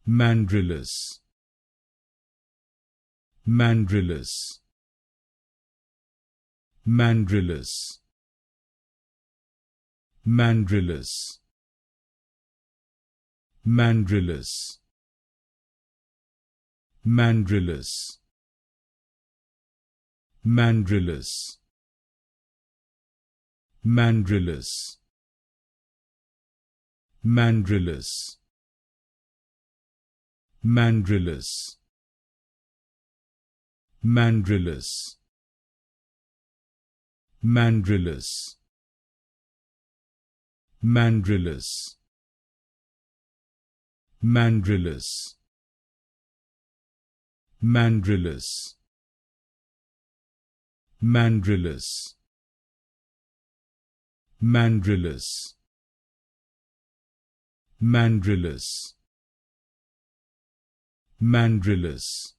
Mandrillus, Mandrillus, Mandrillus, Mandrillus, Mandrillus, Mandrillus, Mandrillus, Mandrillus, Mandrillus, Mandrillus, Mandrillus, Mandrillus, Mandrillus, Mandrillus, Mandrillus, Mandrillus, Mandrillus, Mandrillus, Mandrillus,